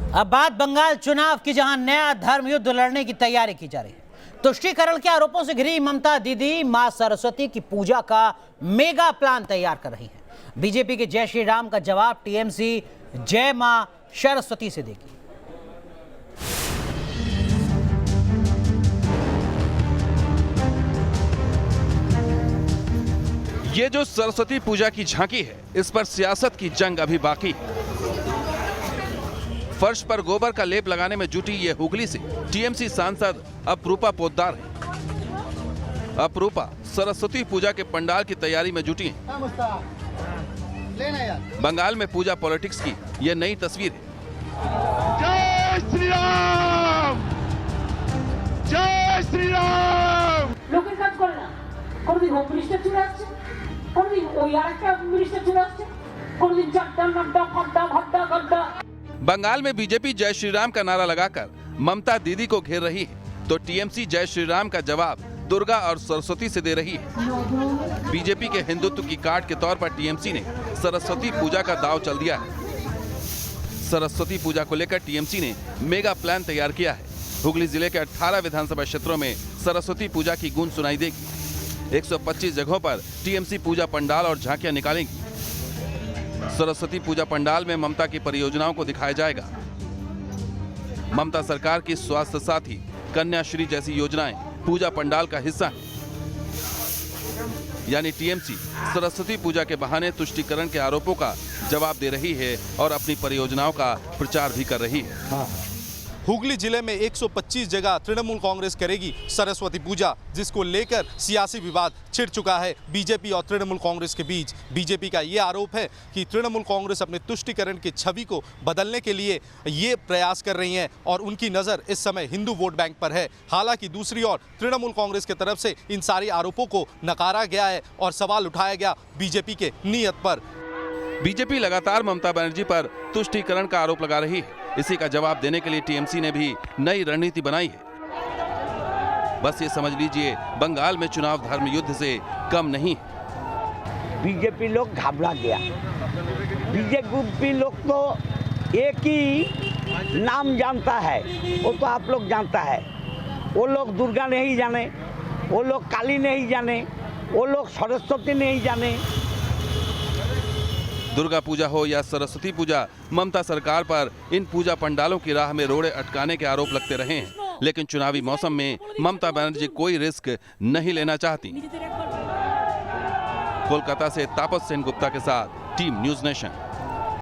अब बात बंगाल चुनाव की, जहां नया धर्म युद्ध लड़ने की तैयारी की जा रही है। तुष्टीकरण के आरोपों से घिरी ममता दीदी मां सरस्वती की पूजा का मेगा प्लान तैयार कर रही हैं। बीजेपी के जय श्री राम का जवाब टीएमसी जय मां सरस्वती से देगी। ये जो सरस्वती पूजा की झांकी है, इस पर सियासत की जंग अभी बाकी है। फर्श पर गोबर का लेप लगाने में जुटी ये हुगली से टीएमसी सांसद अपरूपा पोद्दार है। अपरूपा सरस्वती पूजा के पंडाल की तैयारी में जुटी हैं। बंगाल में पूजा पॉलिटिक्स की ये नई तस्वीर है। जय श्री राम, जय श्री राम। लोकेर काज करे ना, कोनदिन होम मिनिस्टार चले आसছে, कोनदिन ওই আরেকটা মিনিস্টার চলে আসছে, कोनदिन चट्टा नड्डा खड्डा खड्डा खड्डा। बंगाल में बीजेपी जय श्री राम का नारा लगाकर ममता दीदी को घेर रही है, तो टीएमसी जय श्री राम का जवाब दुर्गा और सरस्वती से दे रही है। बीजेपी के हिंदुत्व की काट के तौर पर टीएमसी ने सरस्वती पूजा का दांव चल दिया है। सरस्वती पूजा को लेकर टीएमसी ने मेगा प्लान तैयार किया है। हुगली जिले के 18 विधानसभा क्षेत्रों में सरस्वती पूजा की गूंज सुनाई देगी। 125 जगहों पर टीएमसी पूजा पंडाल और झांकियां निकालेंगी। सरस्वती पूजा पंडाल में ममता की परियोजनाओं को दिखाया जाएगा। ममता सरकार की स्वास्थ्य साथी, कन्याश्री जैसी योजनाएं पूजा पंडाल का हिस्सा हैं। यानी टीएमसी सरस्वती पूजा के बहाने तुष्टीकरण के आरोपों का जवाब दे रही है और अपनी परियोजनाओं का प्रचार भी कर रही है। हुगली जिले में 125 जगह तृणमूल कांग्रेस करेगी सरस्वती पूजा, जिसको लेकर सियासी विवाद छिड़ चुका है बीजेपी और तृणमूल कांग्रेस के बीच। बीजेपी का ये आरोप है कि तृणमूल कांग्रेस अपने तुष्टीकरण की छवि को बदलने के लिए ये प्रयास कर रही है और उनकी नज़र इस समय हिंदू वोट बैंक पर है। हालांकि दूसरी ओर तृणमूल कांग्रेस की तरफ से इन सारे आरोपों को नकारा गया है और सवाल उठाया गया बीजेपी के नीयत पर। बीजेपी लगातार ममता बनर्जी पर तुष्टीकरण का आरोप लगा रही है। इसी का जवाब देने के लिए टीएमसी ने भी नई रणनीति बनाई है। बस ये समझ लीजिए, बंगाल में चुनाव धर्म युद्ध से कम नहीं है। बीजेपी लोग घबरा गया। बीजेपी लोग तो एक ही नाम जानता है, वो तो आप लोग जानता है। वो लोग दुर्गा नहीं जाने, वो लोग काली नहीं जाने, वो लोग सरस्वती नहीं जाने। दुर्गा पूजा हो या सरस्वती पूजा, ममता सरकार पर इन पूजा पंडालों की राह में रोड़े अटकाने के आरोप लगते रहे हैं। लेकिन चुनावी मौसम में ममता बनर्जी कोई रिस्क नहीं लेना चाहती। कोलकाता से तापस सेन गुप्ता के साथ टीम न्यूज़ नेशन।